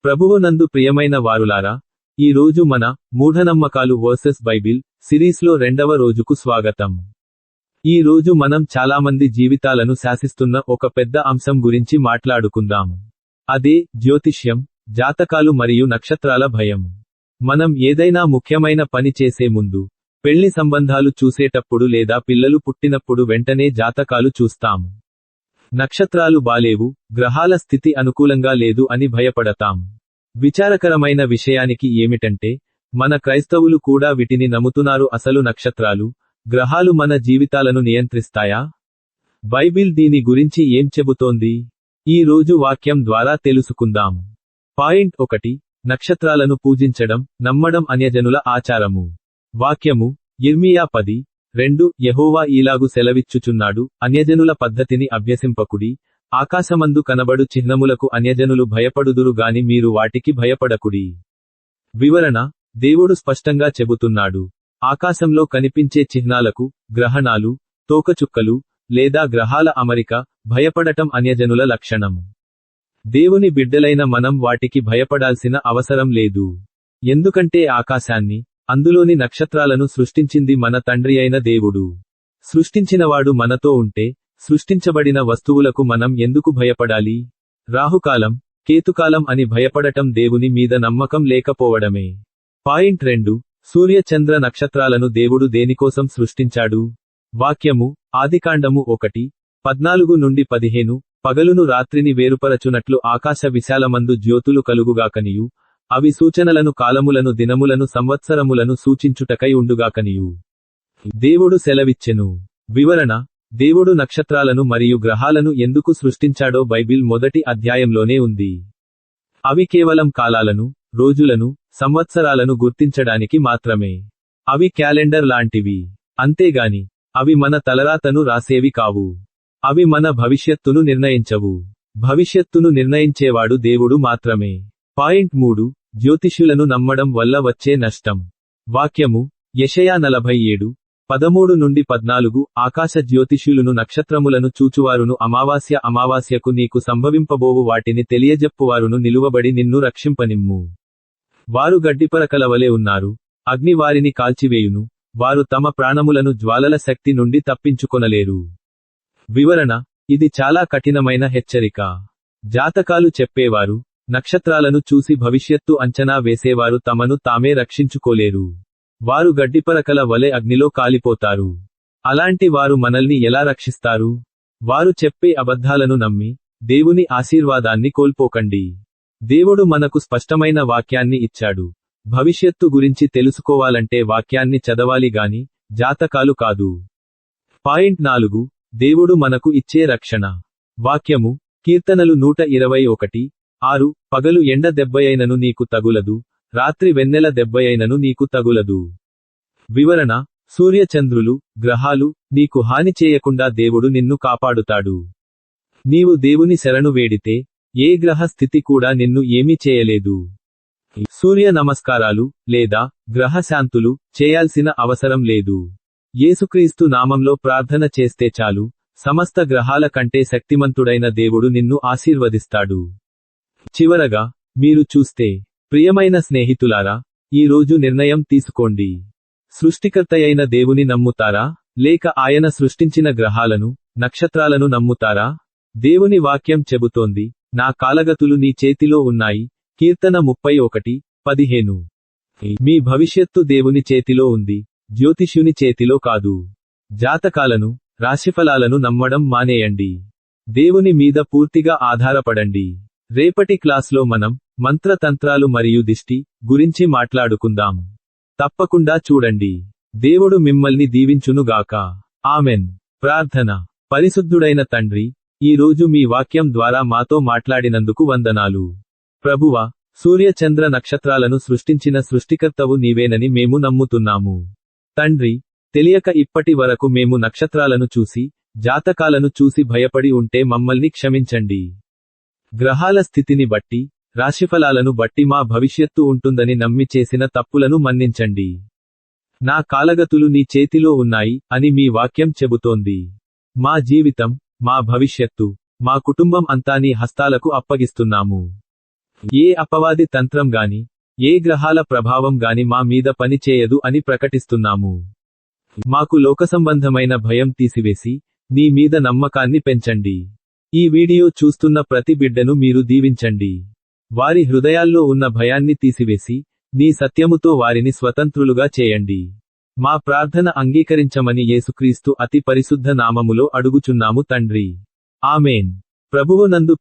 ప్రభువునందు ప్రియమైన వారులారా, ఈ రోజు మన మూఢనమ్మకాలు వర్సెస్ బైబిల్ సిరీస్లో 2వ రోజుకు స్వాగతం. ఈ రోజు మనం చాలామంది జీవితాలను శాసిస్తున్న ఒక పెద్ద అంశం గురించి మాట్లాడుకుందాం. అదే జ్యోతిష్యం, జాతకాలు మరియు నక్షత్రాల భయం. మనం ఏదైనా ముఖ్యమైన పని చేసే ముందు, పెళ్లి సంబంధాలు చూసేటప్పుడు లేదా పిల్లలు పుట్టినప్పుడు వెంటనే జాతకాలు చూస్తాం. నక్షత్రాలు బాలేవు, గ్రహాల స్థితి అనుకూలంగా లేదు అని భయపడతాం. విచారకరమైన విషయానికి ఏమిటంటే, మన క్రైస్తవులు కూడా వీటిని నమ్ముతున్నారు. అసలు నక్షత్రాలు, గ్రహాలు మన జీవితాలను నియంత్రిస్తాయా? బైబిల్ దీని గురించి ఏం చెబుతోంది? ఈ రోజు వాక్యం ద్వారా తెలుసుకుందాం. పాయింట్ 1. నక్షత్రాలను పూజించడం, నమ్మడం అన్యజనుల ఆచారము. వాక్యము యిర్మీయా 10:2 యెహోవా ఈలాగు సెలవిచ్చుచున్నాడు, అన్యజనుల పద్ధతిని అభ్యసింపకుడి, ఆకాశమందు కనబడు చిహ్నములకు అన్యజనులు భయపడుదురు గాని మీరు వాటికి భయపడకుడి. వివరణ: దేవుడు స్పష్టంగా చెబుతున్నాడు, ఆకాశంలో కనిపించే చిహ్నాలకు, గ్రహణాలు, తోకచుక్కలు, లేదా గ్రహాల అమరిక, భయపడటం అన్యజనుల లక్షణం. దేవుని బిడ్డలైన మనం వాటికి భయపడాల్సిన అవసరం లేదు. ఎందుకంటే ఆకాశాన్ని, అందులోని నక్షత్రాలను సృష్టించింది మన తండ్రి అయిన దేవుడు. సృష్టించినవాడు మనతో ఉంటే, సృష్టించబడిన వస్తువులకు మనం ఎందుకు భయపడాలి? రాహుకాలం, కేతుకాలం అని భయపడటం దేవుని మీద నమ్మకం లేకపోవడమే. పాయింట్ 2. సూర్య చంద్ర నక్షత్రాలను దేవుడు దేనికోసం సృష్టించాడు? వాక్యము ఆదికాండము 1:14-15 పగలును రాత్రిని వేరుపరచునట్లు ఆకాశ విశాలమందు జ్యోతులు కలుగుగాకనియు, అవి సూచనలను, కాలములను, దినములను, సంవత్సరములను సూచించుటకై ఉండుగాకనియు దేవుడు సెలవిచ్చెను. వివరణ: దేవుడు నక్షత్రాలను మరియు గ్రహాలను ఎందుకు సృష్టించాడో బైబిల్ మొదటి అధ్యాయంలోనే ఉంది. అవి కేవలం కాలాలను, రోజులను, సంవత్సరాలను గుర్తించడానికి మాత్రమే. అవి క్యాలెండర్ లాంటివి. అంతేగాని అవి మన తలరాతను రాసేవి కావు. అవి మన భవిష్యత్తును నిర్ణయించవు. భవిష్యత్తును నిర్ణయించేవాడు దేవుడు మాత్రమే. పాయింట్ 3. జ్యోతిష్యులను నమ్మడం వల్ల వచ్చే నష్టం. వాక్యము యెషయా 47:13-14 ఆకాశ జ్యోతిష్యులను, నక్షత్రములను చూచువారును, అమావాస్యకు నీకు సంభవింపబోవు వాటిని తెలియజెప్పువారును నిలువబడి నిన్ను రక్షింపనిమ్ము. వారు గడ్డిపరకలవలె ఉన్నారు, అగ్ని వారిని కాల్చివేయును, వారు తమ ప్రాణములను జ్వాలల శక్తి నుండి తప్పించుకొనలేరు. వివరణ: ఇది చాలా కఠినమైన హెచ్చరిక. జాతకాలు చెప్పేవారు, నక్షత్రాలను చూసి భవిష్యత్తు అంచనా వేసేవారు తమను తామే రక్షించుకోలేరు. వారు గడ్డిపరకల వలె అగ్నిలో కాలిపోతారు. అలాంటి వారు మనల్ని ఎలా రక్షిస్తారు? వారు చెప్పే అబద్ధాలను నమ్మి, దేవుని ఆశీర్వాదాన్ని కోల్పోకండి. దేవుడు మనకు స్పష్టమైన వాక్యాన్ని ఇచ్చాడు. భవిష్యత్తు గురించి తెలుసుకోవాలంటే వాక్యాన్ని చదవాలి గాని, జాతకాలు కాదు. పాయింట్ 4. దేవుడు మనకు ఇచ్చే రక్షణ. వాక్యము కీర్తనలు 121:6 పగలు ఎండ దెబ్బయైనను నీకు తగులదు, రాత్రి వెన్నెల దెబ్బయైనను నీకు తగులదు. వివరణ: సూర్య చంద్రులు, గ్రహాలు నీకు హాని చేయకుండా దేవుడు నిన్ను కాపాడుతాడు. నీవు దేవుని శరణు వేడితే, ఏ గ్రహ స్థితి కూడా నిన్ను ఏమీ చేయలేదు. సూర్య నమస్కారాలు లేదా గ్రహ శాంతులు చేయాల్సిన అవసరం లేదు. యేసుక్రీస్తు నామంలో ప్రార్థన చేస్తే చాలు, సమస్త గ్రహాల కంటే శక్తిమంతుడైన దేవుడు నిన్ను ఆశీర్వదిస్తాడు. చివరగా, మీరు చూస్తే, ప్రియమైన స్నేహితులారా, ఈ రోజు నిర్ణయం తీసుకోండి. సృష్టికర్తయైన దేవుని నమ్ముతారా, లేక ఆయన సృష్టించిన గ్రహాలను, నక్షత్రాలను నమ్ముతారా? దేవుని వాక్యం చెబుతోంది, నా కాలగతులు నీ చేతిలో ఉన్నాయి. కీర్తన 31:15. మీ భవిష్యత్తు దేవుని చేతిలో ఉంది, జ్యోతిష్యుని చేతిలో కాదు. జాతకాలను, రాశిఫలాలను నమ్మడం మానేయండి. దేవుని మీద పూర్తిగా ఆధారపడండి. రేపటి క్లాస్లో మనం మంత్రతంత్రాలు మరియు దిష్టి గురించి మాట్లాడుకుందాం. తప్పకుండా చూడండి. దేవుడు మిమ్మల్ని దీవించునుగాక. ఆమెన్. ప్రార్థన. పరిశుద్ధుడైన తండ్రి, ఈ రోజు మీ వాక్యం ద్వారా మాతో మాట్లాడినందుకు వందనాలు. ప్రభువా, సూర్య చంద్ర నక్షత్రాలను సృష్టించిన సృష్టికర్తవు నీవేనని మేము నమ్ముతున్నాము. తండ్రి, తెలియక ఇప్పటి వరకు మేము నక్షత్రాలను చూసి, జాతకాలను చూసి భయపడి ఉంటే మమ్మల్ని క్షమించండి. గ్రహాల స్థితిని బట్టి, రాశిఫలాలను బట్టి మా భవిష్యత్తు ఉంటుందని నమ్మి చేసిన తప్పులను మన్నించండి. నా కాలగతులు నీ చేతిలో ఉన్నాయి అని మీ వాక్యం చెబుతోంది. మా జీవితం, మా భవిష్యత్తు, మా కుటుంబం అంతా నీ హస్తాలకు అప్పగిస్తున్నాము. ఏ అపవాది తంత్రం గాని, ఏ గ్రహాల ప్రభావం గాని మా మీద పని చేయదు అని ప్రకటిస్తున్నాము. మాకు లోకసంబంధమైన భయం తీసివేసి, నీ మీద నమ్మకాన్ని పెంచండి. ఈ వీడియో చూస్తున్న ప్రతి బిడ్డను మీరు దీవించండి. వారి హృదయాల్లో ఉన్న భయాన్ని తీసివేసి, నీ సత్యముతో వారిని స్వతంత్రులుగా చేయండి. మా ప్రార్థన అంగీకరించమని యేసుక్రీస్తు అతి పరిశుద్ధ నామములో అడుగుచున్నాము తండ్రి. ఆమేన్. ప్రభువునందు